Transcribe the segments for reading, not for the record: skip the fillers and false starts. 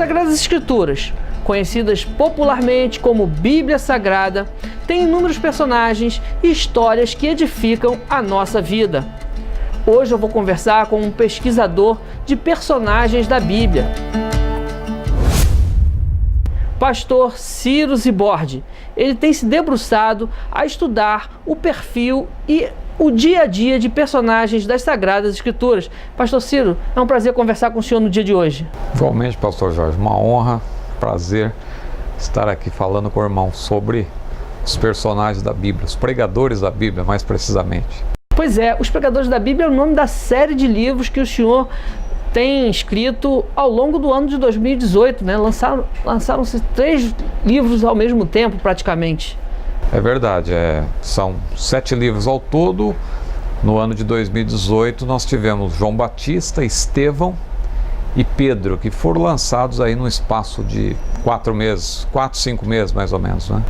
Sagradas Escrituras, conhecidas popularmente como Bíblia Sagrada, têm inúmeros personagens e histórias que edificam a nossa vida. Hoje eu vou conversar com um pesquisador de personagens da Bíblia, Pastor Ciro Zibordi. Ele tem se debruçado a estudar o perfil e o dia a dia de personagens das Sagradas Escrituras. Pastor Ciro, é um prazer conversar com o senhor no dia de hoje. Igualmente, Pastor Jorge, uma honra, prazer estar aqui falando com o irmão sobre os personagens da Bíblia, os pregadores da Bíblia, mais precisamente. Pois é, Os Pregadores da Bíblia é o nome da série de livros que o senhor tem escrito ao longo do ano de 2018, né? Lançaram-se 3 livros ao mesmo tempo, praticamente. É verdade, são 7 livros ao todo. No ano de 2018 nós tivemos João Batista, Estevão e Pedro, que foram lançados aí no espaço de 4 meses, 4, 5 meses mais ou menos, né?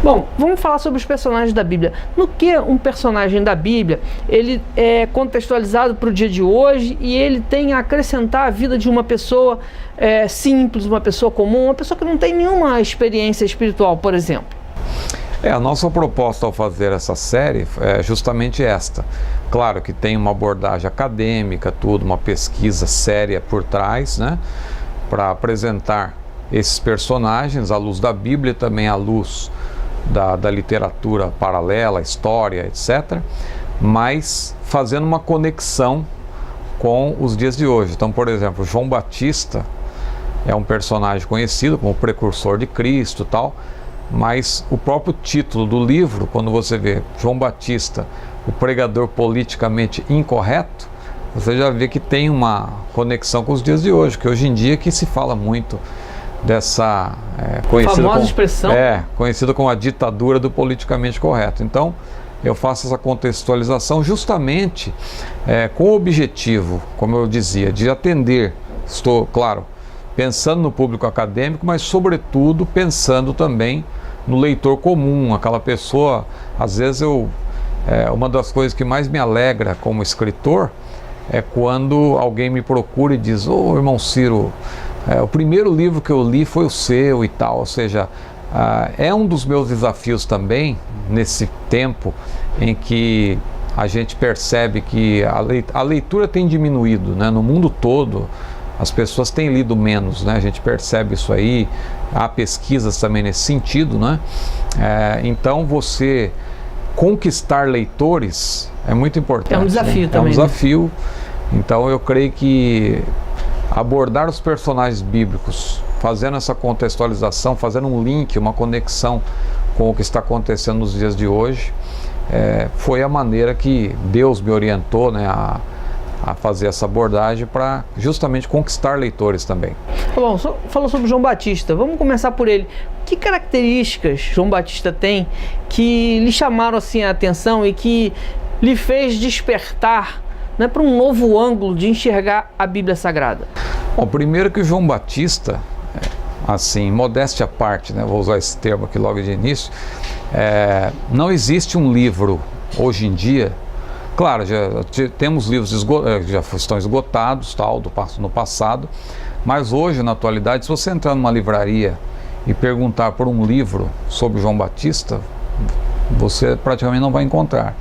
Bom, vamos falar sobre os personagens da Bíblia. No que um personagem da Bíblia, ele é contextualizado para o dia de hoje e ele tem a acrescentar a vida de uma pessoa simples, uma pessoa comum, uma pessoa que não tem nenhuma experiência espiritual, por exemplo. A nossa proposta ao fazer essa série é justamente esta. Claro que tem uma abordagem acadêmica, tudo, uma pesquisa séria por trás, né? Para apresentar esses personagens à luz da Bíblia e também à luz da literatura paralela, história, etc. Mas fazendo uma conexão com os dias de hoje. Então, por exemplo, João Batista é um personagem conhecido como precursor de Cristo e tal, mas o próprio título do livro, quando você vê João Batista, o pregador politicamente incorreto, você já vê que tem uma conexão com os dias de hoje, que hoje em dia que se fala muito dessa famosa expressão, conhecida como a ditadura do politicamente correto. Então eu faço essa contextualização justamente com o objetivo, como eu dizia, de atender, estou, claro, pensando no público acadêmico, mas sobretudo pensando também no leitor comum, aquela pessoa. Às vezes uma das coisas que mais me alegra como escritor é quando alguém me procura e diz: ô irmão Ciro, o primeiro livro que eu li foi o seu e tal. Ou seja, é um dos meus desafios também, nesse tempo em que a gente percebe que a leitura tem diminuído, né? No mundo todo as pessoas têm lido menos, né? A gente percebe isso aí, há pesquisas também nesse sentido, né? Então você conquistar leitores é muito importante. É um desafio, né? Também. É um desafio. Então eu creio que abordar os personagens bíblicos, fazendo essa contextualização, fazendo um link, uma conexão com o que está acontecendo nos dias de hoje, foi a maneira que Deus me orientou, né, a fazer essa abordagem para justamente conquistar leitores também. Bom, falou sobre João Batista, vamos começar por ele. Que características João Batista tem que lhe chamaram assim a atenção e que lhe fez despertar, né, para um novo ângulo de enxergar a Bíblia Sagrada? Bom, primeiro que João Batista, assim, modéstia à parte, né, vou usar esse termo aqui logo de início, não existe um livro hoje em dia. Claro, já temos livros que já estão esgotados, tal, no passado, mas hoje, na atualidade, se você entrar numa livraria e perguntar por um livro sobre João Batista, você praticamente não vai encontrar.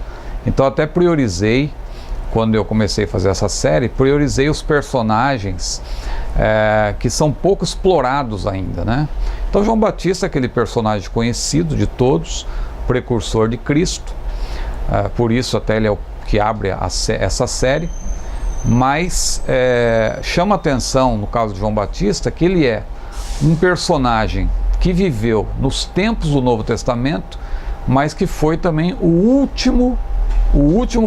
Então até priorizei, quando eu comecei a fazer essa série, priorizei os personagens que são pouco explorados ainda, né? Então João Batista é aquele personagem conhecido de todos, precursor de Cristo, por isso até ele é o que abre essa série, mas chama atenção no caso de João Batista que ele é um personagem que viveu nos tempos do Novo Testamento, mas que foi também o último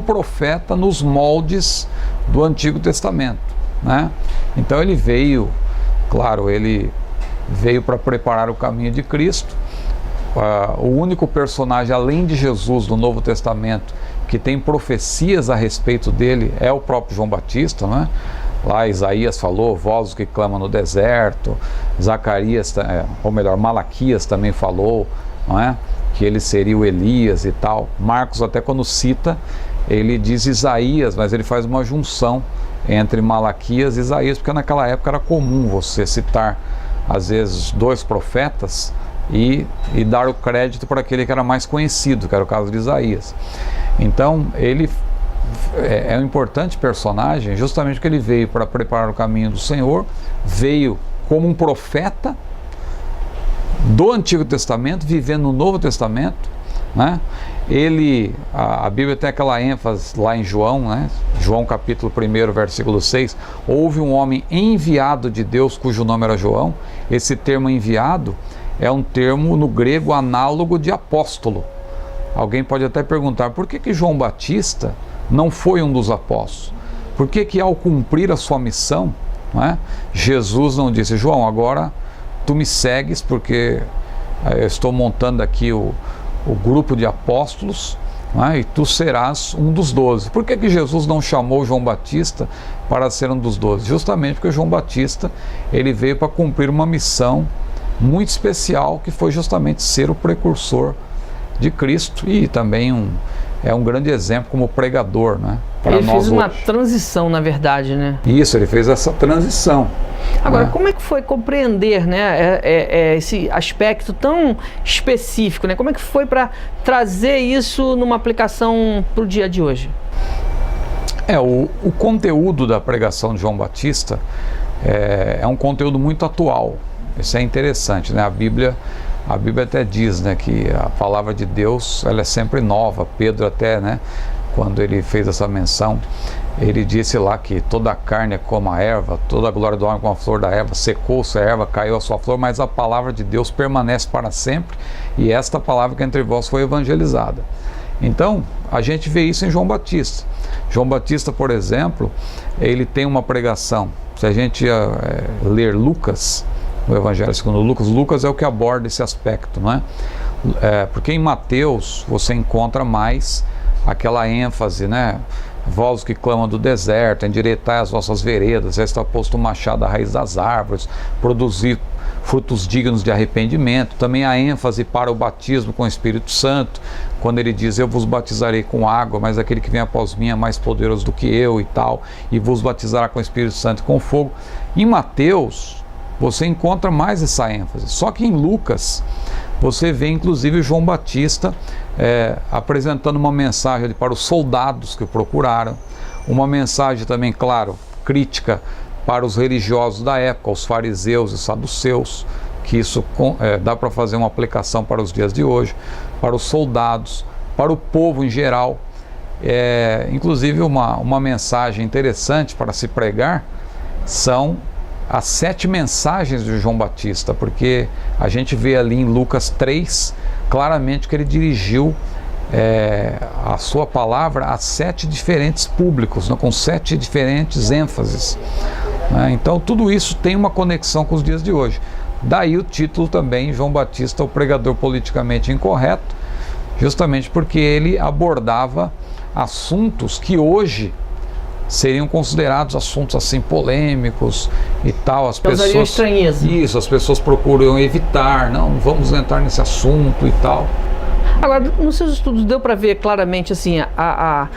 profeta nos moldes do Antigo Testamento, né? Então ele veio para preparar o caminho de Cristo. O único personagem além de Jesus do Novo Testamento que tem profecias a respeito dele é o próprio João Batista, né? Lá Isaías falou, voz que clama no deserto, Zacarias, ou melhor, Malaquias também falou, não é? Que ele seria o Elias e tal. Marcos até quando cita, ele diz Isaías, mas ele faz uma junção entre Malaquias e Isaías, porque naquela época era comum você citar às vezes, 2 profetas e dar o crédito para aquele que era mais conhecido, que era o caso de Isaías. Então, ele é um importante personagem, justamente porque ele veio para preparar o caminho do Senhor, veio como um profeta do Antigo Testamento, vivendo no Novo Testamento, né? A Bíblia tem aquela ênfase lá em João, né? João capítulo 1, versículo 6, houve um homem enviado de Deus cujo nome era João. Esse termo enviado é um termo no grego análogo de apóstolo. Alguém pode até perguntar, por que João Batista não foi um dos apóstolos? Por que ao cumprir a sua missão, né, Jesus não disse, João, agora tu me segues porque eu estou montando aqui o grupo de apóstolos, né, e tu serás um dos 12. Por que Jesus não chamou João Batista para ser um dos 12? Justamente porque João Batista ele veio para cumprir uma missão muito especial, que foi justamente ser o precursor de Cristo e também é um grande exemplo como pregador, né? Ele fez uma transição, na verdade, né? Isso, ele fez essa transição. Agora, como é que foi compreender, né, esse aspecto tão específico, né? Como é que foi para trazer isso numa aplicação para o dia de hoje? O conteúdo da pregação de João Batista é um conteúdo muito atual. Isso é interessante, né? A Bíblia até diz, né, que a palavra de Deus ela é sempre nova. Pedro até, né, quando ele fez essa menção, ele disse lá que toda a carne é como a erva, toda a glória do homem como a flor da erva, secou-se a erva, caiu a sua flor, mas a palavra de Deus permanece para sempre, e esta palavra que entre vós foi evangelizada. Então, a gente vê isso em João Batista. João Batista, por exemplo, ele tem uma pregação. Se a gente ler Lucas, no Evangelho segundo Lucas é o que aborda esse aspecto, não é? Porque em Mateus você encontra mais aquela ênfase, né? Vós que clamam do deserto, endireitai as vossas veredas, já está posto o machado à raiz das árvores, produzir frutos dignos de arrependimento. Também a ênfase para o batismo com o Espírito Santo, quando ele diz, eu vos batizarei com água, mas aquele que vem após mim é mais poderoso do que eu e tal, e vos batizará com o Espírito Santo e com fogo. Em Mateus você encontra mais essa ênfase, só que em Lucas você vê inclusive João Batista apresentando uma mensagem para os soldados que o procuraram, uma mensagem também, claro, crítica para os religiosos da época, os fariseus e saduceus, que isso dá para fazer uma aplicação para os dias de hoje, para os soldados, para o povo em geral. Inclusive uma mensagem interessante para se pregar são as 7 mensagens de João Batista, porque a gente vê ali em Lucas 3 claramente que ele dirigiu a sua palavra a 7 diferentes públicos, né, com 7 diferentes ênfases, né? Então tudo isso tem uma conexão com os dias de hoje. Daí o título também, João Batista, o pregador politicamente incorreto, justamente porque ele abordava assuntos que hoje seriam considerados assuntos assim polêmicos e tal. As pessoas, estranheza. Isso, as pessoas procuram evitar, não vamos entrar nesse assunto e tal. Agora, nos seus estudos deu para ver claramente assim a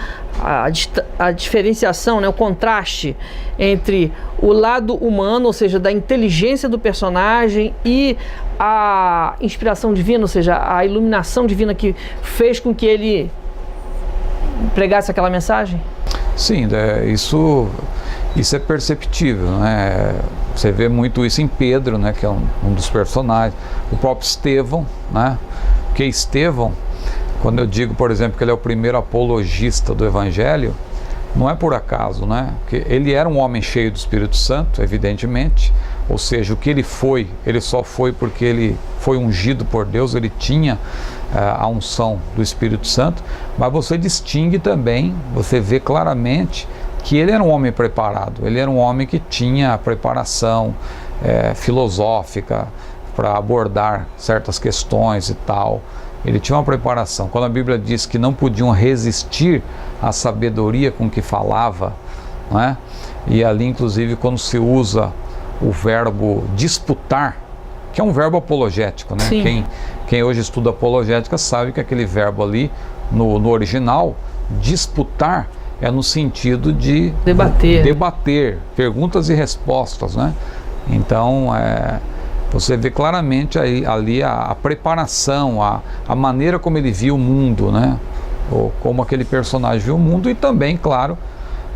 diferenciação, né, o contraste entre o lado humano, ou seja, da inteligência do personagem, e a inspiração divina, ou seja, a iluminação divina que fez com que ele pregasse aquela mensagem? Sim, isso é perceptível, né? Você vê muito isso em Pedro, né, que é um dos personagens, o próprio Estevão, né? Porque Estevão, quando eu digo, por exemplo, que ele é o primeiro apologista do Evangelho, não é por acaso, né? Porque ele era um homem cheio do Espírito Santo, evidentemente, ou seja, o que ele só foi porque ele foi ungido por Deus, ele tinha a unção do Espírito Santo, mas você distingue também, você vê claramente que ele era um homem preparado, ele era um homem que tinha preparação filosófica para abordar certas questões e tal. Ele tinha uma preparação. Quando a Bíblia diz que não podiam resistir à sabedoria com que falava, não é? E ali inclusive quando se usa o verbo disputar, que é um verbo apologético, né? Quem hoje estuda apologética sabe que aquele verbo ali, no original, disputar, é no sentido de debater, perguntas e respostas, né? Então, Você vê claramente ali a preparação, a maneira como ele viu o mundo, né? Ou como aquele personagem viu o mundo, e também, claro,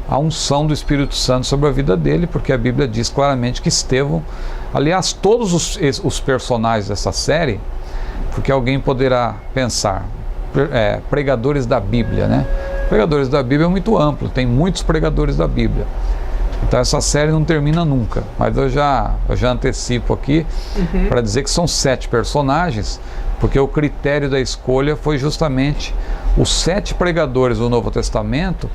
a unção do Espírito Santo sobre a vida dele, porque a Bíblia diz claramente que Estevão, aliás, todos os personagens dessa série, porque alguém poderá pensar, pregadores da Bíblia, né? Pregadores da Bíblia é muito amplo, tem muitos pregadores da Bíblia. Então essa série não termina nunca, mas eu já antecipo aqui para dizer que são 7 personagens, porque o critério da escolha foi justamente os 7 pregadores do Novo Testamento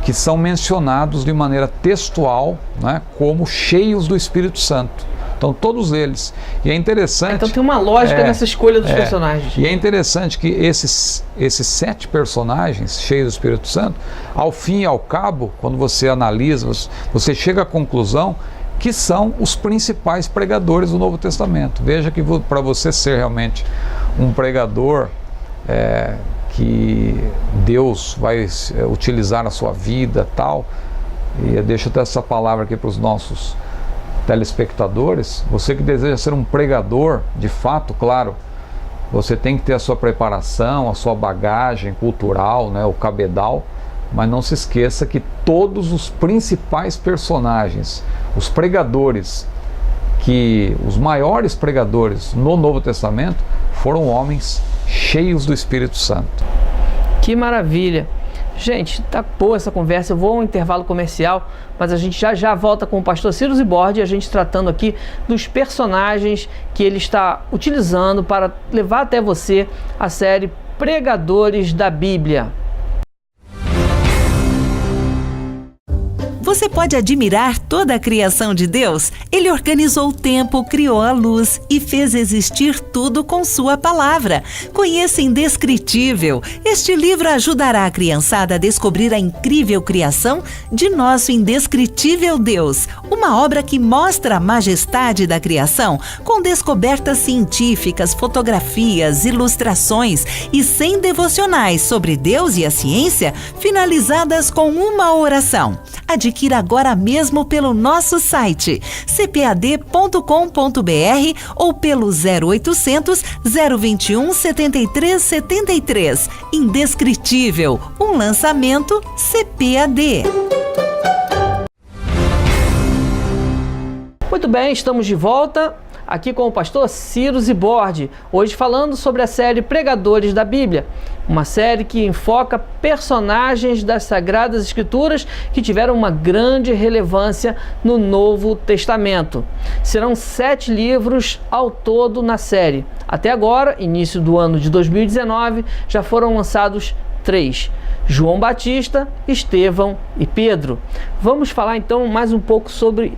que são mencionados de maneira textual, né, como cheios do Espírito Santo. Então todos eles. E é interessante... Então tem uma lógica nessa escolha dos personagens. E é interessante que esses 7 personagens cheios do Espírito Santo, ao fim e ao cabo, quando você analisa, você chega à conclusão que são os principais pregadores do Novo Testamento. Veja que para você ser realmente um pregador que Deus vai utilizar na sua vida, tal, e deixa eu ter essa palavra aqui para os nossos telespectadores, você que deseja ser um pregador, de fato, claro, você tem que ter a sua preparação, a sua bagagem cultural, né, o cabedal, mas não se esqueça que todos os principais personagens, os pregadores, os maiores pregadores no Novo Testamento foram homens cheios do Espírito Santo. Que maravilha! Gente, tá boa essa conversa, eu vou a um intervalo comercial, mas a gente já volta com o pastor Ciro Zibordi, a gente tratando aqui dos personagens que ele está utilizando para levar até você a série Pregadores da Bíblia. Você pode admirar toda a criação de Deus? Ele organizou o tempo, criou a luz e fez existir tudo com sua palavra. Conheça Indescritível. Este livro ajudará a criançada a descobrir a incrível criação de nosso indescritível Deus. Uma obra que mostra a majestade da criação com descobertas científicas, fotografias, ilustrações e 100 devocionais sobre Deus e a ciência, finalizadas com uma oração. Adquira agora mesmo pelo nosso site cpad.com.br ou pelo 0800 021 7373. Indescritível, um lançamento CPAD. Muito bem, estamos de volta aqui com o pastor Ciro Zibordi, hoje falando sobre a série Pregadores da Bíblia, uma série que enfoca personagens das Sagradas Escrituras que tiveram uma grande relevância no Novo Testamento. Serão 7 livros ao todo na série. Até agora, início do ano de 2019, já foram lançados 3. João Batista, Estevão e Pedro. Vamos falar então mais um pouco sobre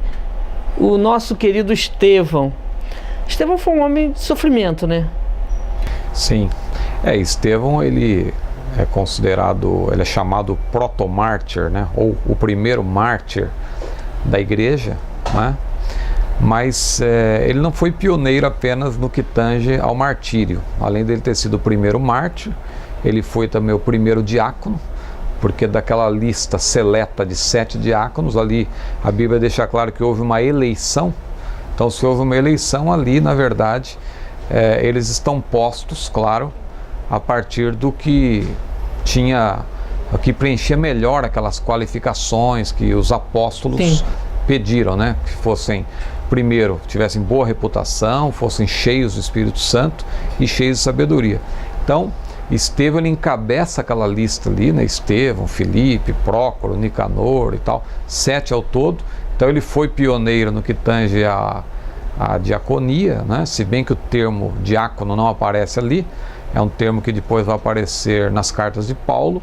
o nosso querido Estevão. Estevão foi um homem de sofrimento, né? Sim. Estevão, ele é considerado, ele é chamado protomártir, né? Ou o primeiro mártir da igreja, né? Mas ele não foi pioneiro apenas no que tange ao martírio. Além dele ter sido o primeiro mártir, ele foi também o primeiro diácono, porque daquela lista seleta de 7 diáconos, ali a Bíblia deixa claro que houve uma eleição. Então, se houve uma eleição ali, na verdade, eles estão postos, claro, a partir do que preenchia melhor aquelas qualificações que os apóstolos pediram, né? Que fossem, primeiro, tivessem boa reputação, fossem cheios do Espírito Santo e cheios de sabedoria. Então, Estevão, ele encabeça aquela lista ali, né? Estevão, Filipe, Prócoro, Nicanor e tal, 7 ao todo. Então ele foi pioneiro no que tange a diaconia, né? Se bem que o termo diácono não aparece ali, é um termo que depois vai aparecer nas cartas de Paulo,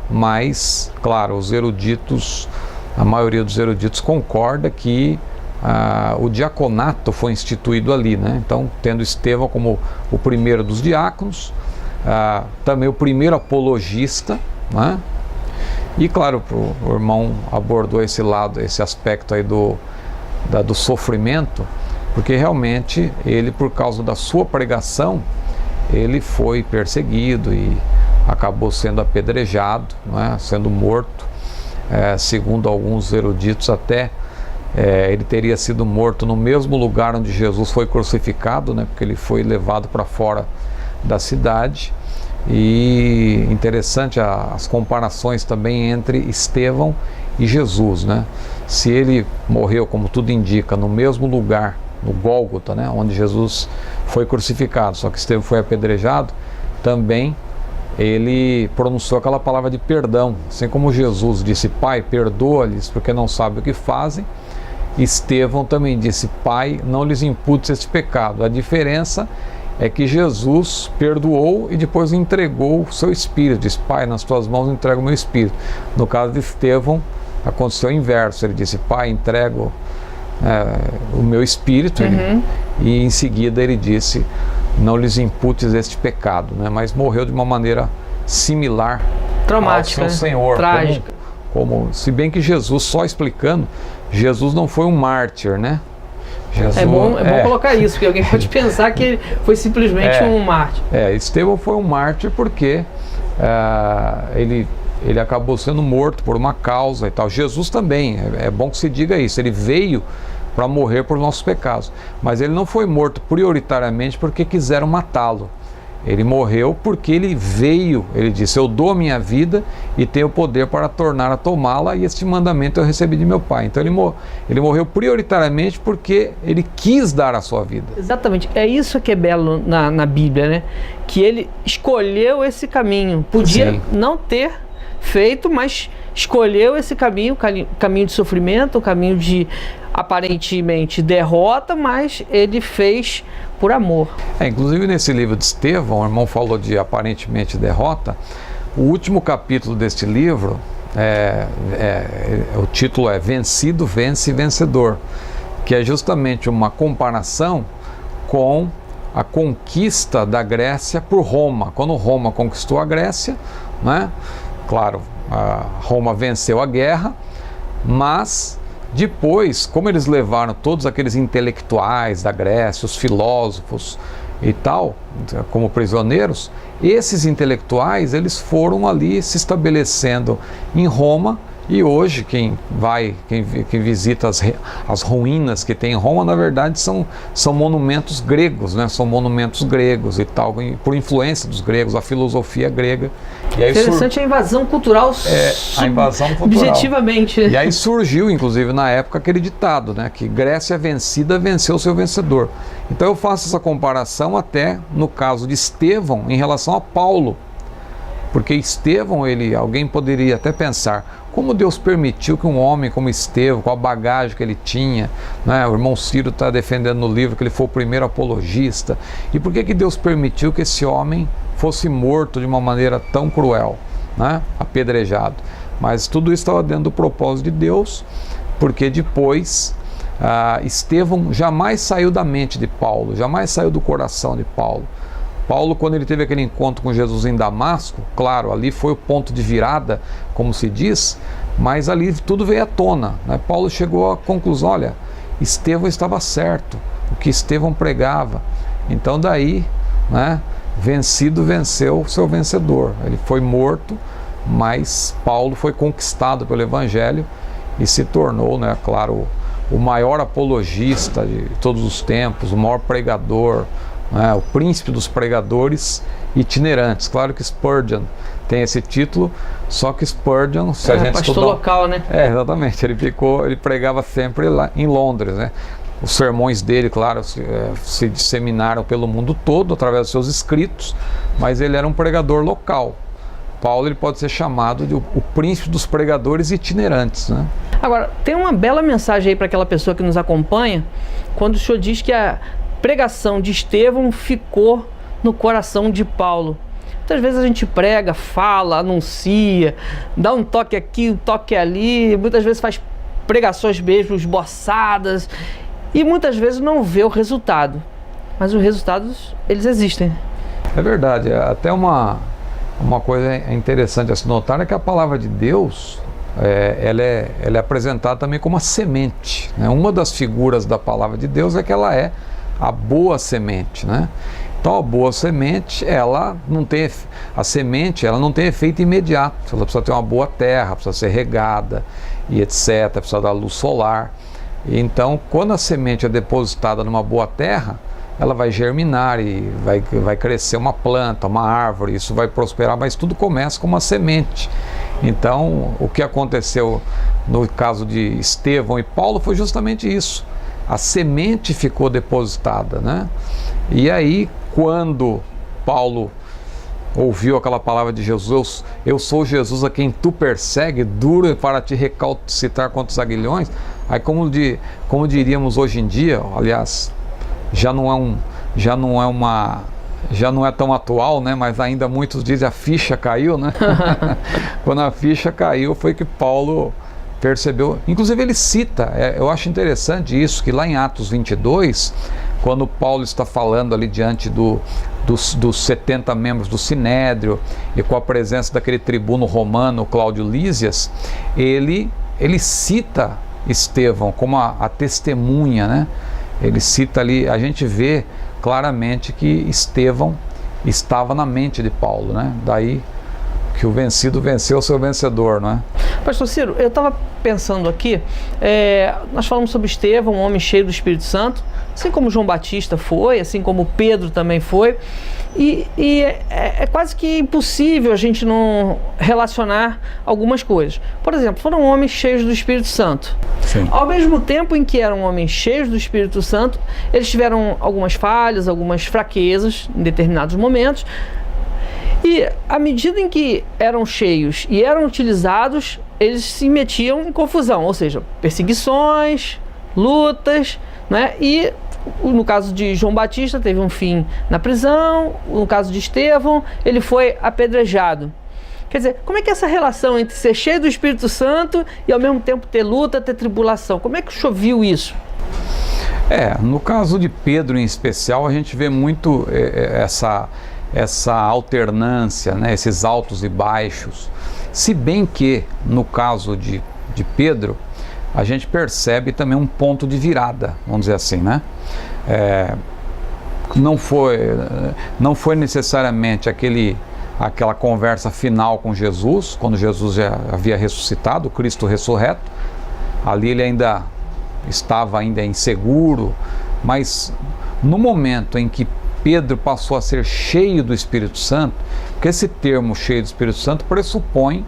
mas, claro, os eruditos, a maioria dos eruditos concorda que o diaconato foi instituído ali, né? Então, tendo Estevão como o primeiro dos diáconos, também o primeiro apologista, né? E claro, o irmão abordou esse lado, esse aspecto aí do sofrimento, porque realmente ele, por causa da sua pregação, ele foi perseguido e acabou sendo apedrejado, né, sendo morto, segundo alguns eruditos até ele teria sido morto no mesmo lugar onde Jesus foi crucificado, né? Porque ele foi levado para fora da cidade. E interessante as comparações também entre Estevão e Jesus, né? Se ele morreu, como tudo indica, no mesmo lugar, no Gólgota, né? Onde Jesus foi crucificado, só que Estevão foi apedrejado, também ele pronunciou aquela palavra de perdão. Assim como Jesus disse: Pai, perdoa-lhes porque não sabem o que fazem, Estevão também disse: Pai, não lhes imputes esse pecado. A diferença é que Jesus perdoou e depois entregou o seu espírito. Diz: Pai, nas tuas mãos entrego o meu espírito. No caso de Estevão, aconteceu o inverso. Ele disse: Pai, entrego o meu espírito. E em seguida ele disse: não lhes imputes este pecado, né? Mas morreu de uma maneira similar, traumática, ao seu Senhor, trágica. Se bem que Jesus, só explicando, Jesus não foi um mártir, né? Jesus, é bom colocar isso, porque alguém pode pensar que ele foi simplesmente um mártir. Estevão foi um mártir porque ele acabou sendo morto por uma causa e tal. Jesus também, é bom que se diga isso, ele veio para morrer por nossos pecados, mas ele não foi morto prioritariamente porque quiseram matá-lo. Ele morreu porque ele veio, ele disse: eu dou a minha vida e tenho poder para tornar a tomá-la, e este mandamento eu recebi de meu Pai. Então ele morreu prioritariamente porque ele quis dar a sua vida. Exatamente, é isso que é belo na Bíblia, né? Que ele escolheu esse caminho, podia não ter feito, mas escolheu esse caminho, caminho de sofrimento, um caminho de aparentemente derrota, mas ele fez por amor. Inclusive nesse livro de Estevão, o irmão falou de aparentemente derrota. O último capítulo deste livro, o título é Vencido, Vence, Vencedor, que é justamente uma comparação com a conquista da Grécia por Roma. Quando Roma conquistou a Grécia, né? Claro, Roma venceu a guerra, mas depois, como eles levaram todos aqueles intelectuais da Grécia, os filósofos e tal, como prisioneiros, esses intelectuais, eles foram ali se estabelecendo em Roma. E hoje quem visita as ruínas que tem em Roma, na verdade são monumentos gregos, né? São monumentos gregos e tal, por influência dos gregos, a filosofia grega. E aí interessante a invasão cultural, a invasão cultural. Objetivamente. E aí surgiu, inclusive, na época, aquele ditado, né? Que Grécia vencida venceu seu vencedor. Então eu faço essa comparação até no caso de Estevão em relação a Paulo. Porque Estevão, alguém poderia até pensar: como Deus permitiu que um homem como Estevão, com a bagagem que ele tinha, né? O irmão Ciro está defendendo no livro que ele foi o primeiro apologista, e por que Deus permitiu que esse homem fosse morto de uma maneira tão cruel, né? Apedrejado? Mas tudo isso estava dentro do propósito de Deus, porque depois Estevão jamais saiu da mente de Paulo, jamais saiu do coração de Paulo. Paulo, quando ele teve aquele encontro com Jesus em Damasco, claro, ali foi o ponto de virada, como se diz, mas ali tudo veio à tona, né? Paulo chegou à conclusão: olha, Estevão estava certo, o que Estevão pregava. Então daí, né, vencido venceu o seu vencedor. Ele foi morto, mas Paulo foi conquistado pelo Evangelho e se tornou, né, claro, o maior apologista de todos os tempos, o maior pregador, o príncipe dos pregadores itinerantes. Claro que Spurgeon tem esse título, só que Spurgeon, se a gente pastor estudar, local, né? Exatamente, ele pregava sempre lá em Londres, né? Os sermões dele, claro, se disseminaram pelo mundo todo através dos seus escritos, mas ele era um pregador local. Paulo, ele pode ser chamado de o príncipe dos pregadores itinerantes, né? Agora, tem uma bela mensagem aí para aquela pessoa que nos acompanha, quando o senhor diz que a pregação de Estevão ficou no coração de Paulo. Muitas vezes a gente prega, fala, anuncia, dá um toque aqui, um toque ali, muitas vezes faz pregações mesmo esboçadas e muitas vezes não vê o resultado. Mas os resultados, eles existem. É verdade. Até uma coisa interessante a se notar é que a palavra de Deus, ela é apresentada também como uma semente, né? Uma das figuras da palavra de Deus é que ela é a boa semente, né? Então a boa semente, ela não tem efeito imediato. Ela precisa ter uma boa terra, precisa ser regada e etc, precisa dar luz solar. Então, quando a semente é depositada numa boa terra, ela vai germinar e vai crescer uma planta, uma árvore, isso vai prosperar, mas tudo começa com uma semente. Então, o que aconteceu no caso de Estevão e Paulo foi justamente isso. A semente ficou depositada, né? E aí, quando Paulo ouviu aquela palavra de Jesus, eu sou Jesus a quem tu persegue, duro para te recalcitrar contra os aguilhões. Aí, como diríamos hoje em dia, aliás, já não é tão atual, né? Mas ainda muitos dizem a ficha caiu, né? Quando a ficha caiu foi que Paulo percebeu. Inclusive ele cita, eu acho interessante isso, que lá em Atos 22, quando Paulo está falando ali diante dos 70 membros do Sinédrio e com a presença daquele tribuno romano, Cláudio Lísias, ele cita Estevão como a testemunha, né? Ele cita ali, a gente vê claramente que Estevão estava na mente de Paulo, né? Daí que o vencido venceu o seu vencedor, não é? Pastor Ciro, eu estava pensando aqui, nós falamos sobre Estevão, um homem cheio do Espírito Santo, assim como João Batista foi, assim como Pedro também foi, e é quase que impossível a gente não relacionar algumas coisas. Por exemplo, foram homens cheios do Espírito Santo. Sim. Ao mesmo tempo em que eram homens cheios do Espírito Santo, eles tiveram algumas falhas, algumas fraquezas em determinados momentos, e à medida em que eram cheios e eram utilizados, eles se metiam em confusão, ou seja, perseguições, lutas, né? E no caso de João Batista teve um fim na prisão, no caso de Estevão ele foi apedrejado. Quer dizer, como é que é essa relação entre ser cheio do Espírito Santo e ao mesmo tempo ter luta, ter tribulação? Como é que o senhor viu isso? No caso de Pedro em especial, a gente vê muito essa alternância, né, esses altos e baixos. Se bem que, no caso de Pedro, a gente percebe também um ponto de virada, vamos dizer assim, né? Não foi necessariamente aquela conversa final com Jesus, quando Jesus já havia ressuscitado, Cristo ressurreto. Ali ele ainda estava inseguro, mas no momento em que Pedro passou a ser cheio do Espírito Santo, porque esse termo cheio do Espírito Santo pressupõe,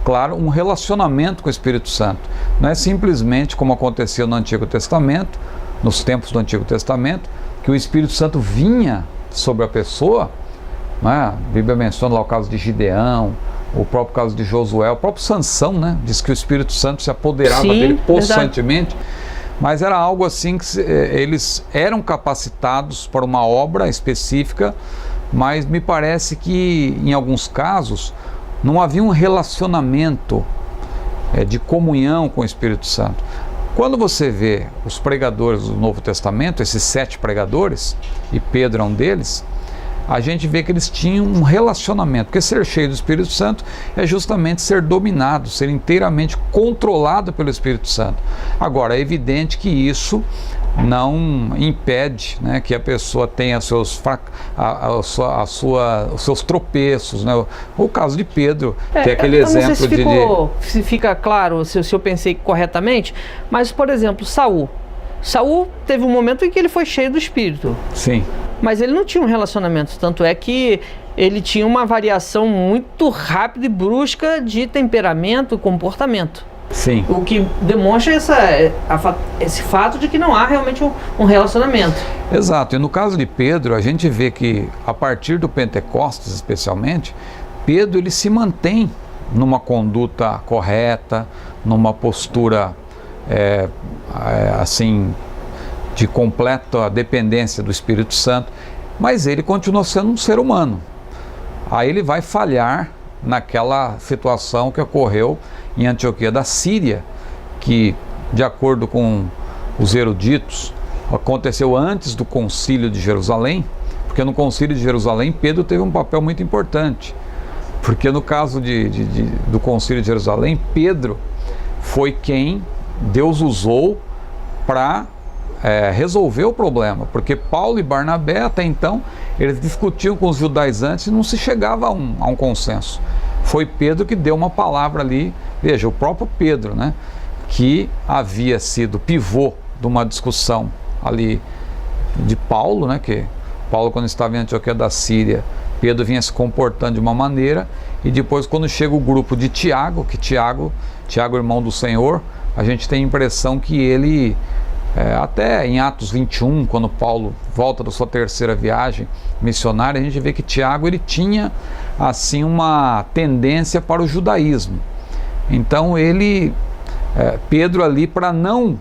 claro, um relacionamento com o Espírito Santo. Não é simplesmente como acontecia no Antigo Testamento, nos tempos do Antigo Testamento, que o Espírito Santo vinha sobre a pessoa, né? A Bíblia menciona lá o caso de Gideão, o próprio caso de Josué, o próprio Sansão, né? Diz que o Espírito Santo se apoderava dele possantemente. Mas era algo assim que eles eram capacitados para uma obra específica, mas me parece que em alguns casos não havia um relacionamento de comunhão com o Espírito Santo. Quando você vê os pregadores do Novo Testamento, esses 7 pregadores, e Pedro é um deles, a gente vê que eles tinham um relacionamento, porque ser cheio do Espírito Santo é justamente ser dominado, ser inteiramente controlado pelo Espírito Santo. Agora, é evidente que isso não impede, né, que a pessoa tenha os seus tropeços, né? O caso de Pedro, tem aquele exemplo não sei se fica claro, se eu pensei corretamente, mas, por exemplo, Saul teve um momento em que ele foi cheio do Espírito. Sim. Mas ele não tinha um relacionamento, tanto é que ele tinha uma variação muito rápida e brusca de temperamento e comportamento. Sim. O que demonstra esse fato de que não há realmente um relacionamento. Exato, e no caso de Pedro, a gente vê que a partir do Pentecostes especialmente, Pedro ele se mantém numa conduta correta, numa postura assim, de completa dependência do Espírito Santo, mas ele continua sendo um ser humano. Aí ele vai falhar naquela situação que ocorreu em Antioquia da Síria, que, de acordo com os eruditos, aconteceu antes do Concílio de Jerusalém, porque no Concílio de Jerusalém Pedro teve um papel muito importante, porque no caso do Concílio de Jerusalém, Pedro foi quem Deus usou para resolver o problema, porque Paulo e Barnabé até então eles discutiam com os judaizantes e não se chegava a um consenso. Foi Pedro que deu uma palavra ali, veja, o próprio Pedro, né, que havia sido pivô de uma discussão ali de Paulo, né, que Paulo, quando estava em Antioquia da Síria, Pedro vinha se comportando de uma maneira, e depois quando chega o grupo de Tiago, que Tiago, irmão do Senhor, a gente tem a impressão que ele, até em Atos 21, quando Paulo volta da sua terceira viagem missionária, a gente vê que Tiago, ele tinha assim uma tendência para o judaísmo. Então Pedro ali, para não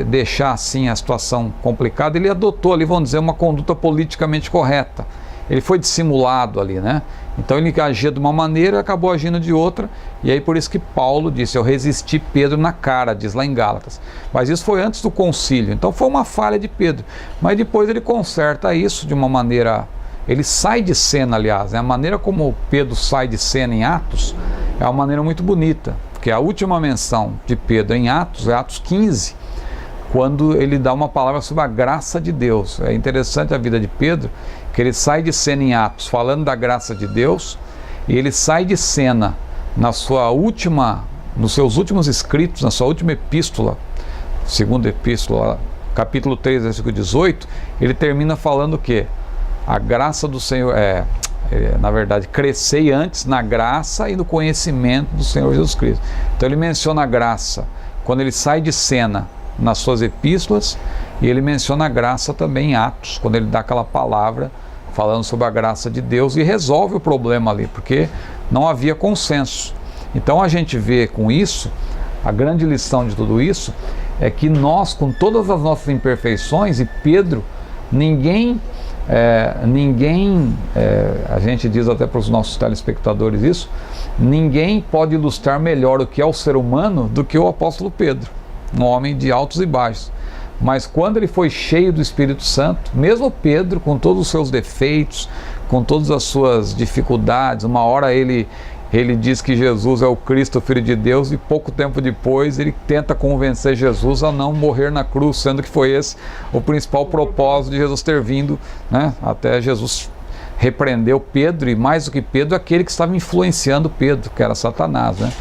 deixar assim a situação complicada, ele adotou ali, vamos dizer, uma conduta politicamente correta. Ele foi dissimulado ali, né? Então ele agia de uma maneira e acabou agindo de outra, e aí por isso que Paulo disse: eu resisti Pedro na cara, diz lá em Gálatas. Mas isso foi antes do concílio, então foi uma falha de Pedro. Mas depois ele conserta isso de uma maneira, ele sai de cena, aliás, né? A maneira como Pedro sai de cena em Atos é uma maneira muito bonita, porque a última menção de Pedro em Atos é Atos 15, quando ele dá uma palavra sobre a graça de Deus. É interessante a vida de Pedro, que ele sai de cena em Atos falando da graça de Deus, e ele sai de cena nos seus últimos escritos, na sua última epístola, segunda epístola, capítulo 3, versículo 18, ele termina falando o quê? A graça do Senhor na verdade, crescei antes na graça e no conhecimento do Senhor Jesus Cristo. Então ele menciona a graça quando ele sai de cena nas suas epístolas, e ele menciona a graça também em Atos, quando ele dá aquela palavra falando sobre a graça de Deus e resolve o problema ali, porque não havia consenso. Então a gente vê com isso, a grande lição de tudo isso é que nós, com todas as nossas imperfeições, e Pedro, a gente diz até para os nossos telespectadores isso, ninguém pode ilustrar melhor o que é o ser humano do que o apóstolo Pedro, um homem de altos e baixos. Mas quando ele foi cheio do Espírito Santo, mesmo Pedro, com todos os seus defeitos, com todas as suas dificuldades, uma hora ele diz que Jesus é o Cristo, o Filho de Deus, e pouco tempo depois ele tenta convencer Jesus a não morrer na cruz, sendo que foi esse o principal propósito de Jesus ter vindo, né? Até Jesus repreendeu Pedro, e mais do que Pedro, aquele que estava influenciando Pedro, que era Satanás, né?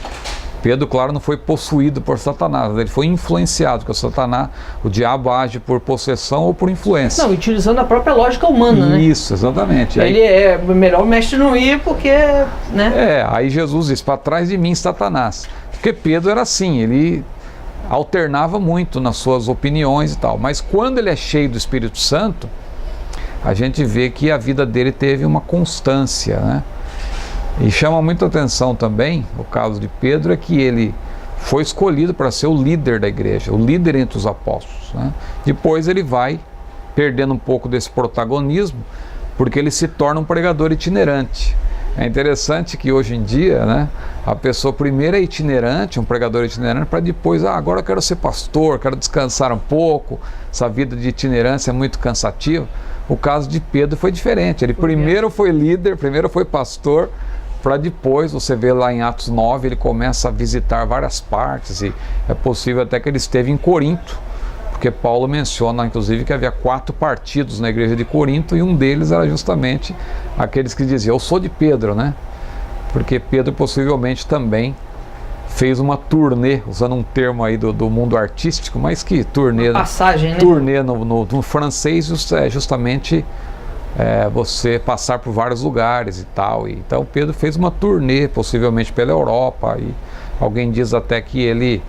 Pedro, claro, não foi possuído por Satanás, ele foi influenciado, porque o Satanás, o diabo age por possessão ou por influência. Não, utilizando a própria lógica humana, né? Isso, exatamente. Ele é melhor o mestre não ir, porque, né? Aí Jesus diz: para trás de mim, Satanás. Porque Pedro era assim, ele alternava muito nas suas opiniões e tal, mas quando ele é cheio do Espírito Santo, a gente vê que a vida dele teve uma constância, né? E chama muita atenção também, o caso de Pedro, é que ele foi escolhido para ser o líder da igreja, o líder entre os apóstolos, né? Depois ele vai perdendo um pouco desse protagonismo, porque ele se torna um pregador itinerante. É interessante que hoje em dia, né, a pessoa primeiro é itinerante, um pregador itinerante, para depois, agora eu quero ser pastor, quero descansar um pouco, essa vida de itinerância é muito cansativa. O caso de Pedro foi diferente, ele primeiro foi líder, primeiro foi pastor, para depois, você vê lá em Atos 9, ele começa a visitar várias partes, e é possível até que ele esteve em Corinto, porque Paulo menciona, inclusive, que havia 4 partidos na igreja de Corinto, e um deles era justamente aqueles que diziam: eu sou de Pedro, né? Porque Pedro possivelmente também fez uma turnê, usando um termo aí do mundo artístico, mas que turnê... Uma passagem, né? Turnê no francês é justamente... você passar por vários lugares e tal. Então Pedro fez uma turnê, possivelmente pela Europa, e alguém diz até que ele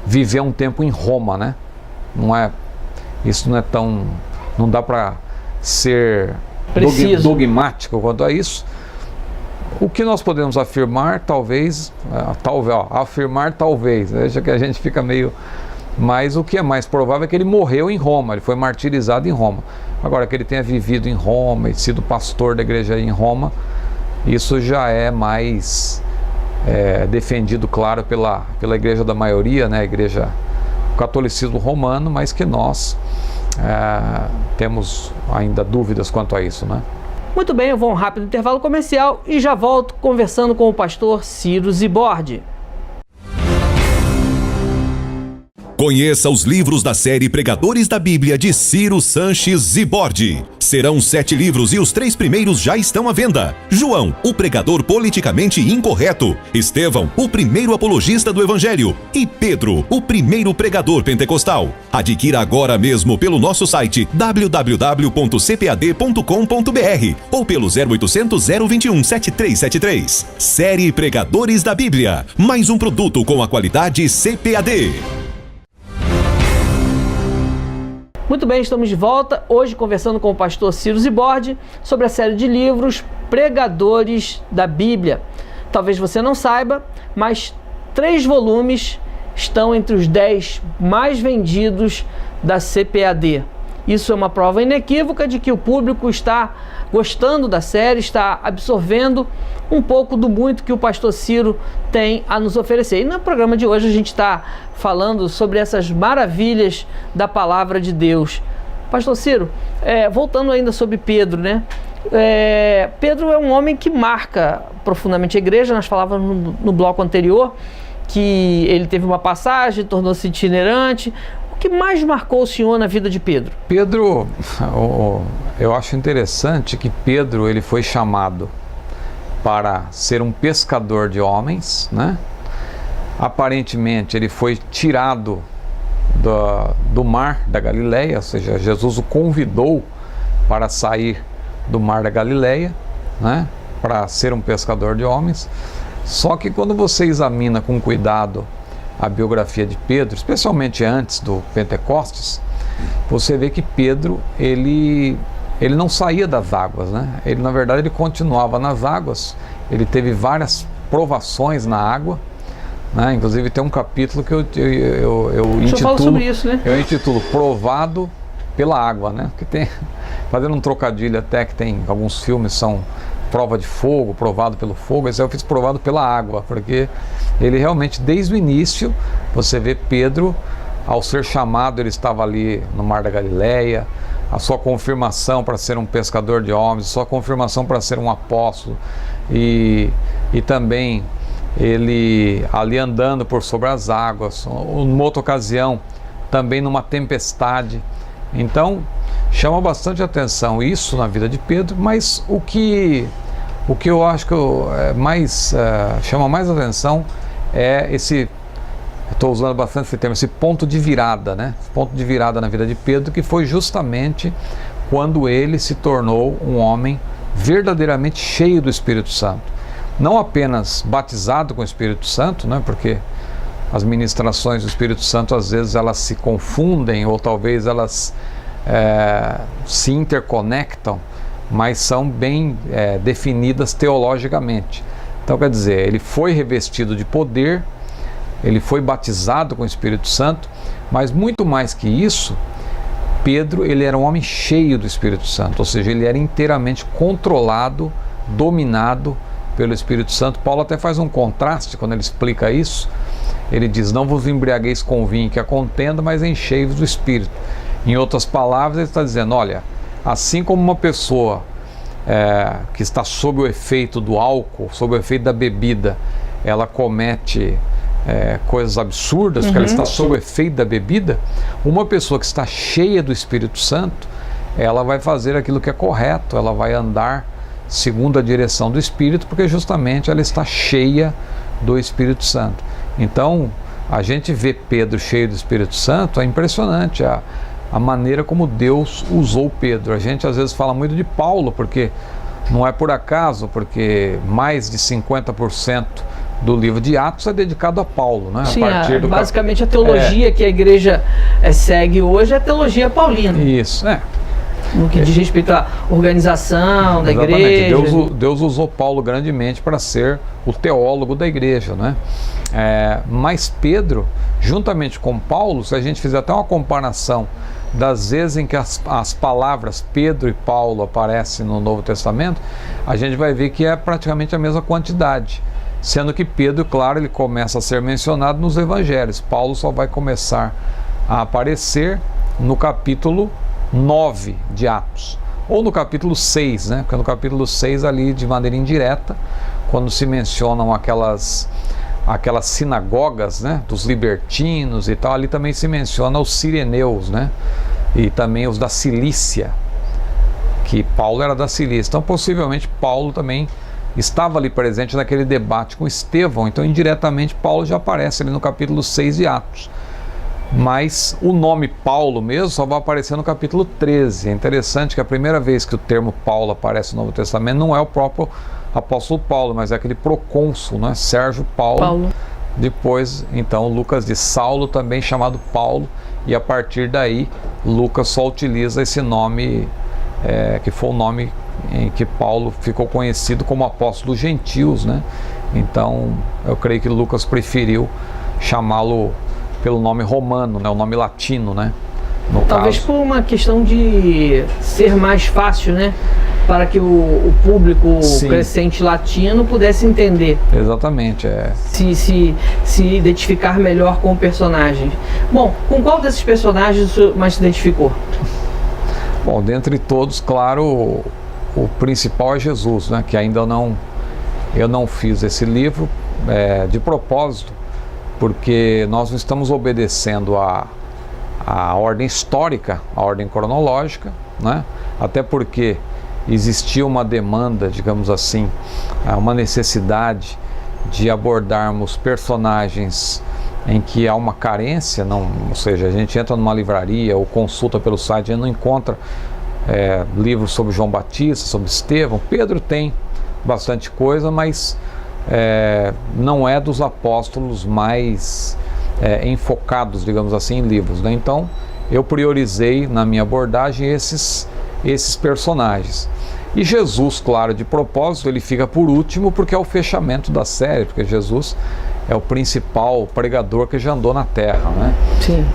viveu um tempo em Roma, né? Isso não é tão... não dá para ser dogmático quanto a isso. O que nós podemos afirmar, veja que a gente fica meio... Mas o que é mais provável é que ele morreu em Roma, ele foi martirizado em Roma. Agora, que ele tenha vivido em Roma e sido pastor da igreja em Roma, isso já é mais defendido, claro, pela igreja da maioria, né? A igreja, o catolicismo romano, mas que nós temos ainda dúvidas quanto a isso, né? Muito bem, eu vou a um rápido intervalo comercial e já volto conversando com o pastor Ciro Zibordi. Conheça os livros da série Pregadores da Bíblia de Ciro Sanches Zibordi. Serão 7 livros e os 3 primeiros já estão à venda. João, o pregador politicamente incorreto. Estevão, o primeiro apologista do Evangelho. E Pedro, o primeiro pregador pentecostal. Adquira agora mesmo pelo nosso site www.cpad.com.br ou pelo 0800 021 7373. Série Pregadores da Bíblia. Mais um produto com a qualidade CPAD. Muito bem, estamos de volta, hoje conversando com o pastor Ciro Zibordi sobre a série de livros Pregadores da Bíblia. Talvez você não saiba, mas 3 volumes estão entre os 10 mais vendidos da CPAD. Isso é uma prova inequívoca de que o público está gostando da série, está absorvendo um pouco do muito que o pastor Ciro tem a nos oferecer. E no programa de hoje a gente está falando sobre essas maravilhas da palavra de Deus. Pastor Ciro, voltando ainda sobre Pedro, né? Pedro é um homem que marca profundamente a igreja. Nós falávamos no bloco anterior que ele teve uma passagem, tornou-se itinerante. O que mais marcou o senhor na vida de Pedro? Pedro, eu acho interessante que Pedro ele foi chamado para ser um pescador de homens, né? Aparentemente ele foi tirado do mar da Galileia, ou seja, Jesus o convidou para sair do mar da Galileia, né? Para ser um pescador de homens. Só que quando você examina com cuidado a biografia de Pedro, especialmente antes do Pentecostes, você vê que Pedro, ele não saía das águas, né? Ele, na verdade, ele continuava nas águas. Ele teve várias provações na água, né? Inclusive tem um capítulo que eu intitulo, sobre isso, né? Eu intitulo Provado pela Água, né? Que tem, fazendo um trocadilho até, que tem alguns filmes são prova de fogo, provado pelo fogo. Esse eu fiz provado pela água, porque ele realmente, desde o início, você vê Pedro, ao ser chamado, ele estava ali no Mar da Galileia, a sua confirmação para ser um pescador de homens, a sua confirmação para ser um apóstolo, e também ele ali andando por sobre as águas, numa outra ocasião, também numa tempestade. Então, chama bastante atenção isso na vida de Pedro, mas o que eu acho que chama mais atenção é esse, estou usando bastante esse termo, esse ponto de virada, né? Ponto de virada na vida de Pedro, que foi justamente quando ele se tornou um homem verdadeiramente cheio do Espírito Santo. Não apenas batizado com o Espírito Santo, né? Porque as ministrações do Espírito Santo, às vezes, elas se confundem, ou talvez elas se interconectam, mas são bem definidas teologicamente. Então, quer dizer, ele foi revestido de poder, ele foi batizado com o Espírito Santo, mas muito mais que isso, Pedro, ele era um homem cheio do Espírito Santo, ou seja, ele era inteiramente controlado, dominado pelo Espírito Santo. Paulo até faz um contraste quando ele explica isso. Ele diz: não vos embriagueis com vinho que a contenda, mas enchei-vos do Espírito. Em outras palavras, ele está dizendo: olha, assim como uma pessoa que está sob o efeito do álcool, sob o efeito da bebida, ela comete coisas absurdas, porque ela está sob o efeito da bebida, uma pessoa que está cheia do Espírito Santo, ela vai fazer aquilo que é correto, ela vai andar segundo a direção do Espírito, porque justamente ela está cheia do Espírito Santo. Então, a gente vê Pedro cheio do Espírito Santo, é impressionante a maneira como Deus usou Pedro. A gente às vezes fala muito de Paulo, porque não é por acaso, porque mais de 50% do livro de Atos é dedicado a Paulo, né? Sim, basicamente a teologia que a igreja segue hoje é a teologia paulina. Isso, no que diz respeito à organização da igreja. Deus usou Paulo grandemente para ser o teólogo da igreja, né? Mas Pedro, juntamente com Paulo, se a gente fizer até uma comparação das vezes em que as palavras Pedro e Paulo aparecem no Novo Testamento, a gente vai ver que é praticamente a mesma quantidade, sendo que Pedro, claro, ele começa a ser mencionado nos evangelhos. Paulo só vai começar a aparecer no capítulo 9 de Atos, ou no capítulo 6, né? Porque no capítulo 6 ali, de maneira indireta, quando se mencionam aquelas sinagogas, né, dos libertinos e tal, ali também se menciona os sireneus, né, e também os da Cilícia, que Paulo era da Cilícia. Então possivelmente Paulo também estava ali presente naquele debate com Estevão, então indiretamente Paulo já aparece ali no capítulo 6 de Atos. Mas o nome Paulo mesmo só vai aparecer no capítulo 13. É interessante que a primeira vez que o termo Paulo aparece no Novo Testamento não é o próprio apóstolo Paulo, mas é aquele procônsul, né? Sérgio Paulo. Depois, então, Lucas diz Saulo, também chamado Paulo, e a partir daí Lucas só utiliza esse nome, que foi o nome em que Paulo ficou conhecido como apóstolo dos gentios, né? Então, eu creio que Lucas preferiu chamá-lo pelo nome romano, né? O nome latino, né? Talvez por uma questão de ser mais fácil, né? Para que o público crescente latino pudesse entender. Exatamente, se identificar melhor com o personagem. Bom, com qual desses personagens o senhor mais se identificou? Bom, dentre todos, claro, o principal é Jesus, né? Que ainda eu não fiz esse livro de propósito, porque nós não estamos obedecendo a ordem histórica, a ordem cronológica, né? Até porque existia uma demanda, digamos assim, uma necessidade de abordarmos personagens em que há uma carência, ou seja, a gente entra numa livraria ou consulta pelo site e não encontra livros sobre João Batista, sobre Estevão. Pedro tem bastante coisa, mas não é dos apóstolos mais enfocados, digamos assim, em livros, né? Então eu priorizei na minha abordagem esses personagens. E Jesus, claro, de propósito, ele fica por último porque é o fechamento da série, porque Jesus é o principal pregador que já andou na terra, né? Sim.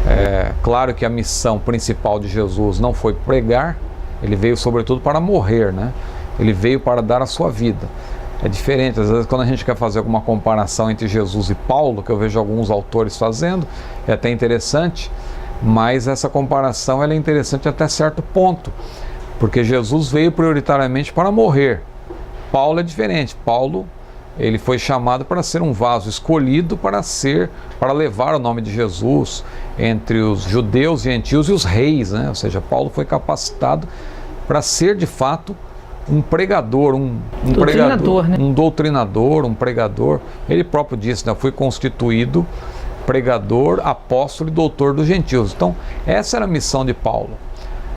Claro que a missão principal de Jesus não foi pregar, ele veio sobretudo para morrer, né? Ele veio para dar a sua vida. É diferente, às vezes quando a gente quer fazer alguma comparação entre Jesus e Paulo, que eu vejo alguns autores fazendo, é até interessante, mas essa comparação ela é interessante até certo ponto, porque Jesus veio prioritariamente para morrer. Paulo é diferente. Paulo, ele foi chamado para ser um vaso escolhido para levar o nome de Jesus entre os judeus e gentios e os reis, né? Ou seja, Paulo foi capacitado para ser de fato um pregador, um doutrinador, um pregador. Ele próprio disse, né? Fui constituído pregador, apóstolo e doutor dos gentios. Então, essa era a missão de Paulo.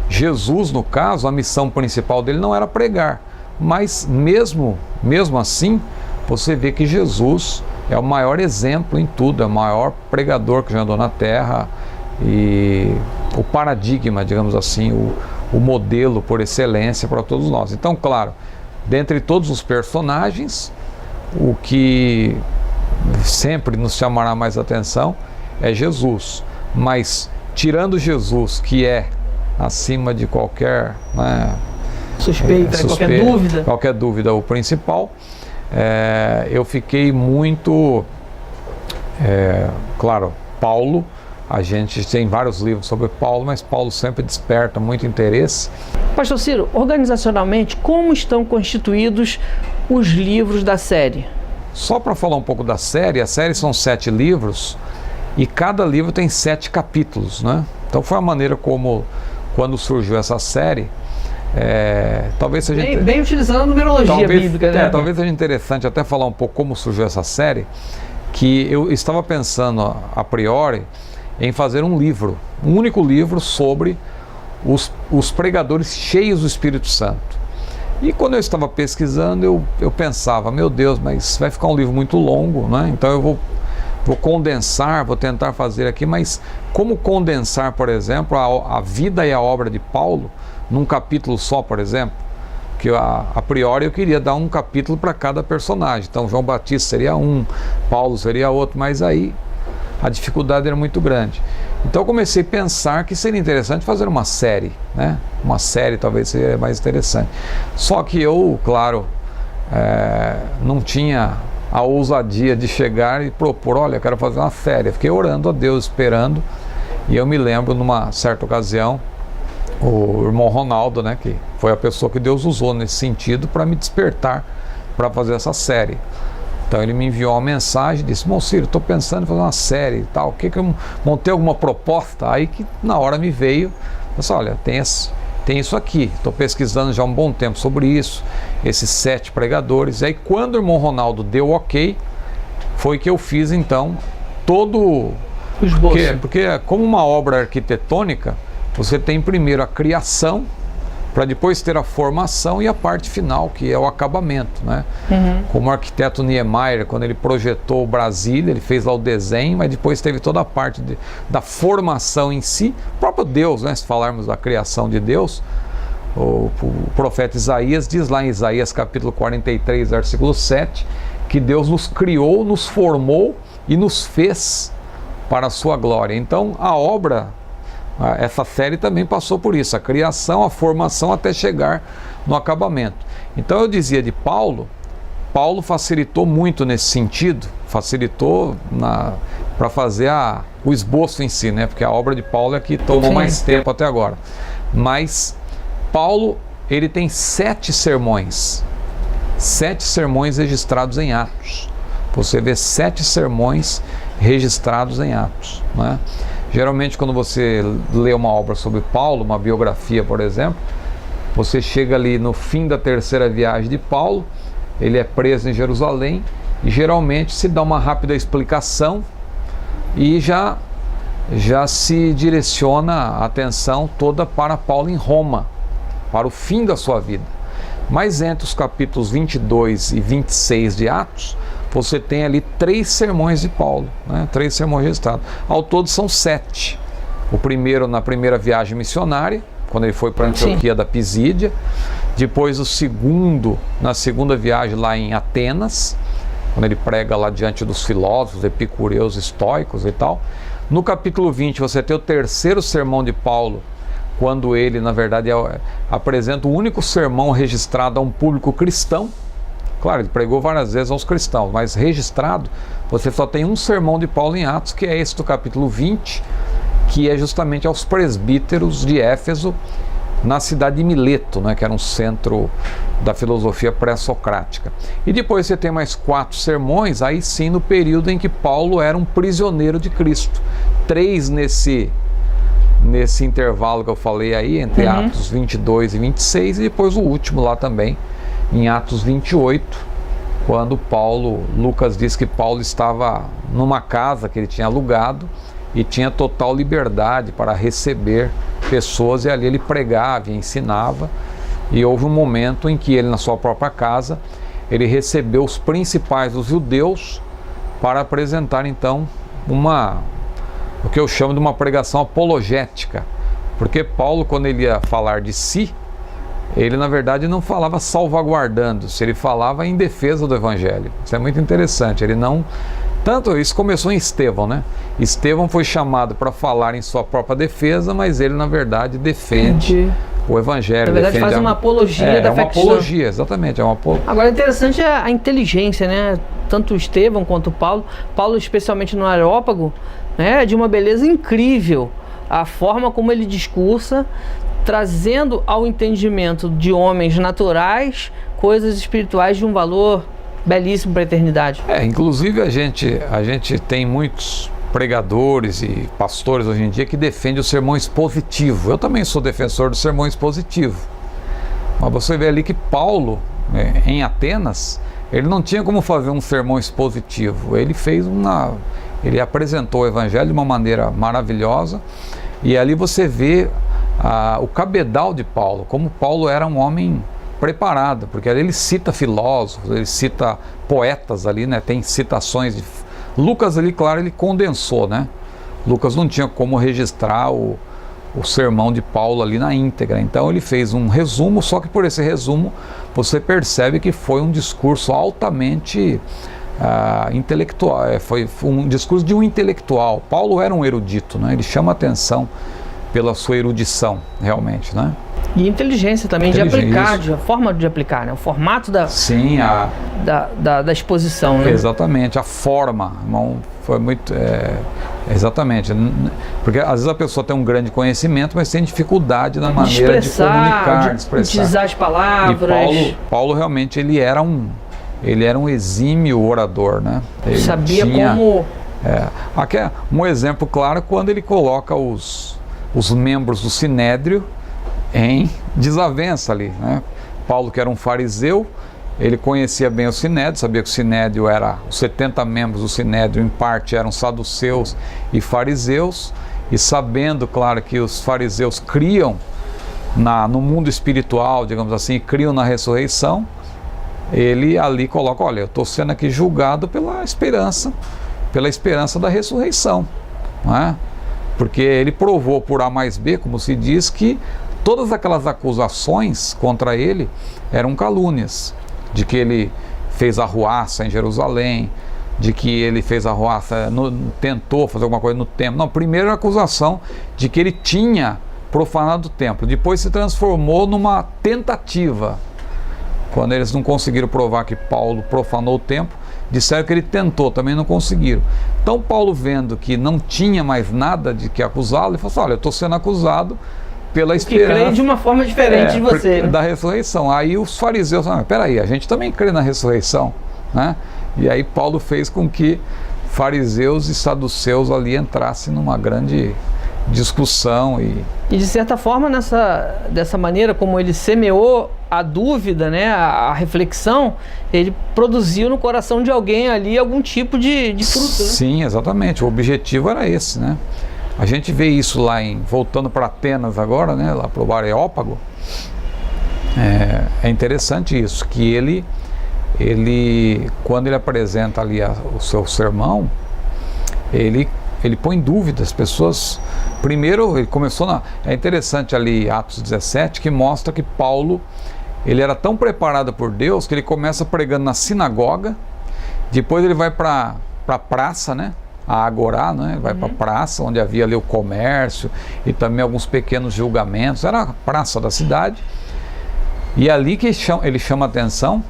Jesus, no caso, a missão principal dele não era pregar, mas mesmo assim, você vê que Jesus é o maior exemplo em tudo, é o maior pregador que já andou na terra e o paradigma, digamos assim, o modelo por excelência para todos nós. Então, claro, dentre todos os personagens, o que sempre nos chamará mais atenção é Jesus, mas tirando Jesus, que é acima de qualquer qualquer dúvida, o principal, eu fiquei muito, claro, Paulo, a gente tem vários livros sobre Paulo, mas Paulo sempre desperta muito interesse. Pastor Ciro, organizacionalmente, como estão constituídos os livros da série? Só para falar um pouco da série, a série são 7 livros e cada livro tem 7 capítulos, né? Então foi a maneira como, quando surgiu essa série, talvez seja bem utilizando a numerologia bíblica, né? Talvez seja interessante até falar um pouco como surgiu essa série, que eu estava pensando a priori em fazer um único livro sobre os pregadores cheios do Espírito Santo. E quando eu estava pesquisando, eu pensava, meu Deus, mas vai ficar um livro muito longo, né? Então eu vou condensar, vou tentar fazer aqui, mas como condensar, por exemplo, a vida e a obra de Paulo num capítulo só, por exemplo? Que a priori eu queria dar um capítulo para cada personagem. Então João Batista seria um, Paulo seria outro, mas aí a dificuldade era muito grande. Então eu comecei a pensar que seria interessante fazer uma série, né? Uma série talvez seria mais interessante. Só que eu, claro, não tinha a ousadia de chegar e propor, olha, eu quero fazer uma série. Eu fiquei orando a Deus, esperando, e eu me lembro numa certa ocasião, o irmão Ronaldo, né, que foi a pessoa que Deus usou nesse sentido para me despertar para fazer essa série. Então ele me enviou uma mensagem, disse: Ciro, estou pensando em fazer uma série e tal, que eu montei alguma proposta? Aí que na hora me veio, eu disse: olha, tem isso aqui, estou pesquisando já há um bom tempo sobre isso, esses 7 pregadores. E aí quando o irmão Ronaldo deu ok, foi que eu fiz então todo o esboço. Porque como uma obra arquitetônica, você tem primeiro a criação, para depois ter a formação e a parte final, que é o acabamento, né? Como o arquiteto Niemeyer, quando ele projetou Brasília, ele fez lá o desenho, mas depois teve toda a parte da formação em si. O próprio Deus, né? Se falarmos da criação de Deus, o profeta Isaías diz lá em Isaías capítulo 43, versículo 7, que Deus nos criou, nos formou e nos fez para a sua glória. Então a obra, essa série também passou por isso, a criação, a formação até chegar no acabamento. Então eu dizia de Paulo facilitou muito nesse sentido, facilitou para fazer o esboço em si, né? Porque a obra de Paulo é que tomou mais tempo até agora. Mas Paulo, ele tem 7 sermões registrados em Atos. Você vê 7 sermões registrados em Atos, né? Geralmente quando você lê uma obra sobre Paulo, uma biografia, por exemplo, você chega ali no fim da 3ª viagem de Paulo, ele é preso em Jerusalém, e geralmente se dá uma rápida explicação e já se direciona a atenção toda para Paulo em Roma, para o fim da sua vida. Mas entre os capítulos 22 e 26 de Atos, você tem ali 3 sermões de Paulo, né? 3 sermões registrados. Ao todo são 7. O primeiro na primeira viagem missionária, quando ele foi para Antioquia da Pisídia. Depois o segundo, na segunda viagem lá em Atenas, quando ele prega lá diante dos filósofos, epicureus, estoicos e tal. No capítulo 20 você tem o 3º sermão de Paulo, quando ele, na verdade, apresenta o único sermão registrado a um público cristão. Claro, ele pregou várias vezes aos cristãos, mas registrado, você só tem um sermão de Paulo em Atos, que é esse do capítulo 20, que é justamente aos presbíteros de Éfeso, na cidade de Mileto, né, que era um centro da filosofia pré-socrática. E depois você tem mais 4 sermões, aí sim no período em que Paulo era um prisioneiro de Cristo. 3 nesse intervalo que eu falei aí, entre Atos 22 e 26, e depois o último lá também, em Atos 28, quando Lucas diz que Paulo estava numa casa que ele tinha alugado e tinha total liberdade para receber pessoas, e ali ele pregava e ensinava, e houve um momento em que ele, na sua própria casa, ele recebeu os principais dos judeus para apresentar então o que eu chamo de uma pregação apologética, porque Paulo, quando ele ia falar de si, ele na verdade não falava salvaguardando-se, ele falava em defesa do evangelho. Isso é muito interessante. Ele não... Tanto isso começou em Estevão, né? Estevão foi chamado para falar em sua própria defesa, mas ele na verdade defende o evangelho. Na verdade faz uma apologia da fé cristã. Apologia, exatamente. Agora é interessante a inteligência, né? Tanto Estevão quanto Paulo, especialmente no Areópago, né? De uma beleza incrível. A forma como ele discursa, trazendo ao entendimento de homens naturais coisas espirituais de um valor belíssimo para a eternidade. Inclusive a gente tem muitos pregadores e pastores hoje em dia que defendem o sermão expositivo. Eu também sou defensor do sermão expositivo. Mas você vê ali que Paulo, em Atenas, ele não tinha como fazer um sermão expositivo. Ele apresentou o evangelho de uma maneira maravilhosa, e ali você vê o cabedal de Paulo, como Paulo era um homem preparado, porque ali ele cita filósofos, ele cita poetas ali, né? Tem citações de Lucas ali, claro, ele condensou, né? Lucas não tinha como registrar o sermão de Paulo ali na íntegra, então ele fez um resumo, só que por esse resumo você percebe que foi um discurso altamente intelectual, foi um discurso de um intelectual. Paulo era um erudito, né? Ele chama atenção pela sua erudição, realmente, né? E inteligência também, de aplicar, a forma de aplicar, né? O formato da exposição, né? Exatamente, a forma, foi muito... exatamente, porque às vezes a pessoa tem um grande conhecimento, mas tem dificuldade na maneira de comunicar, de expressar. Utilizar as palavras. E Paulo realmente, ele era um ele era um exímio orador, né? Ele sabia como... Aqui é um exemplo claro quando ele coloca os membros do Sinédrio em desavença ali, né? Paulo, que era um fariseu, ele conhecia bem o Sinédrio, sabia que o Sinédrio era, os 70 membros do Sinédrio em parte eram saduceus e fariseus, e sabendo, claro, que os fariseus criam no mundo espiritual, digamos assim, criam na ressurreição, ele ali coloca, olha, eu estou sendo aqui julgado pela esperança da ressurreição, não é? Porque ele provou por A mais B, como se diz, que todas aquelas acusações contra ele eram calúnias, de que ele fez arruaça em Jerusalém, de que ele fez arruaça, tentou fazer alguma coisa no templo. Não, primeiro a acusação de que ele tinha profanado o templo, depois se transformou numa tentativa. Quando eles não conseguiram provar que Paulo profanou o templo, disseram que ele tentou, também não conseguiram. Então Paulo, vendo que não tinha mais nada de que acusá-lo, ele falou assim, olha, eu estou sendo acusado pela esperança... Que crê de uma forma diferente de você, né? Da ressurreição. Aí os fariseus falaram, peraí, a gente também crê na ressurreição, né? E aí Paulo fez com que fariseus e saduceus ali entrassem numa grande discussão. E de certa forma, dessa maneira como ele semeou a dúvida, né, a reflexão, ele produziu no coração de alguém ali algum tipo de fruto, né? Sim, exatamente. O objetivo era esse, né? A gente vê isso lá voltando para Atenas agora, né, lá para o Areópago. É interessante isso, que ele quando ele apresenta ali o seu sermão, ele põe em dúvida as pessoas. Primeiro ele começou é interessante ali Atos 17, que mostra que Paulo, ele era tão preparado por Deus que ele começa pregando na sinagoga, depois ele vai para a praça, né, a Agorá, né, ele vai para a praça onde havia ali o comércio e também alguns pequenos julgamentos, era a praça da cidade, e ali que ele chama a atenção.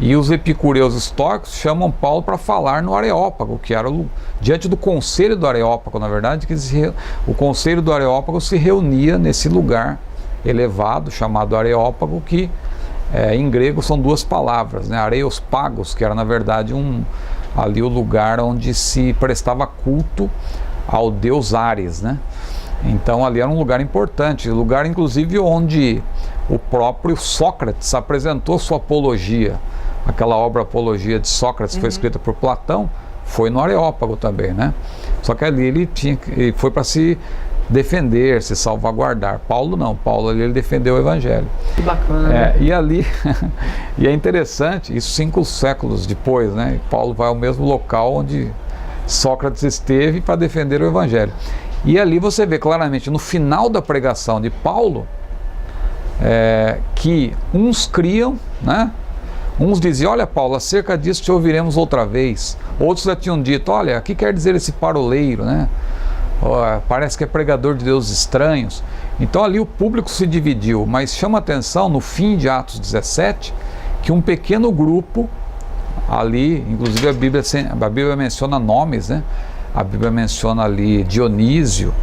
E os epicureus estoicos chamam Paulo para falar no Areópago, que era diante do conselho do Areópago, na verdade, que o conselho do Areópago se reunia nesse lugar elevado, chamado Areópago, que em grego são duas palavras, né? Areios pagos, que era na verdade ali o lugar onde se prestava culto ao deus Ares, né? Então ali era um lugar importante, lugar inclusive onde o próprio Sócrates apresentou sua apologia. Aquela obra Apologia de Sócrates, foi escrita por Platão, foi no Areópago também, né? Só que ali ele foi para se defender, se salvaguardar. Paulo não, Paulo ali ele defendeu o Evangelho. Que bacana, né? E ali, e é interessante, isso 5 séculos depois, né? Paulo vai ao mesmo local onde Sócrates esteve para defender o Evangelho. E ali você vê claramente, no final da pregação de Paulo, que uns criam, né? Uns diziam, olha Paulo, acerca disso te ouviremos outra vez. Outros já tinham dito, olha, o que quer dizer esse paroleiro, né? Parece que é pregador de deuses estranhos. Então ali o público se dividiu, mas chama atenção no fim de Atos 17, que um pequeno grupo ali, inclusive a Bíblia menciona nomes, né? A Bíblia menciona ali Dionísio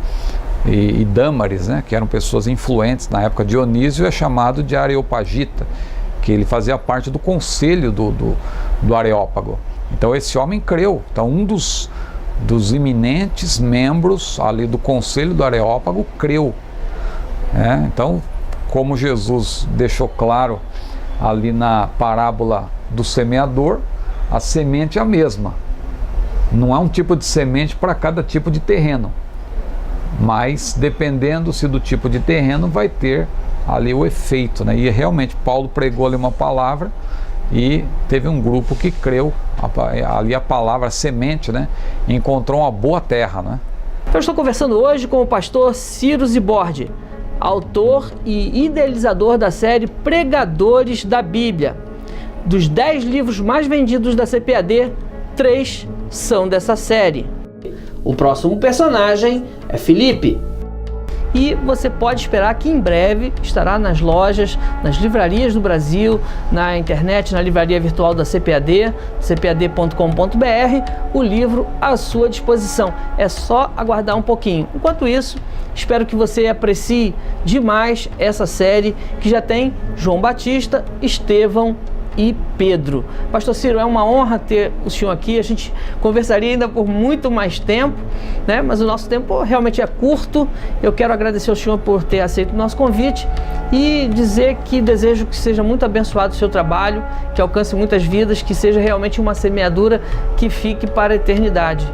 e Dâmaris, né? Que eram pessoas influentes na época. Dionísio é chamado de Areopagita, que ele fazia parte do conselho do Areópago. Então esse homem creu. Então um dos iminentes membros ali do conselho do Areópago creu. Então, como Jesus deixou claro ali na parábola do semeador, a semente é a mesma. Não há um tipo de semente para cada tipo de terreno, mas dependendo-se do tipo de terreno vai ter ali o efeito, né? E realmente Paulo pregou ali uma palavra e teve um grupo que creu ali a palavra semente, né? Encontrou uma boa terra, né? Eu estou conversando hoje com o pastor Ciro Zibordi, autor e idealizador da série Pregadores da Bíblia. Dos 10 livros mais vendidos da CPAD, 3 são dessa série. O próximo personagem é Filipe. E você pode esperar que em breve estará nas lojas, nas livrarias do Brasil, na internet, na livraria virtual da CPAD, cpad.com.br, o livro à sua disposição. É só aguardar um pouquinho. Enquanto isso, espero que você aprecie demais essa série que já tem João Batista, Estevão e Pedro. Pastor Ciro, é uma honra ter o senhor aqui. A gente conversaria ainda por muito mais tempo, né? Mas o nosso tempo realmente é curto. Eu quero agradecer ao senhor por ter aceito o nosso convite e dizer que desejo que seja muito abençoado o seu trabalho, que alcance muitas vidas, que seja realmente uma semeadura que fique para a eternidade.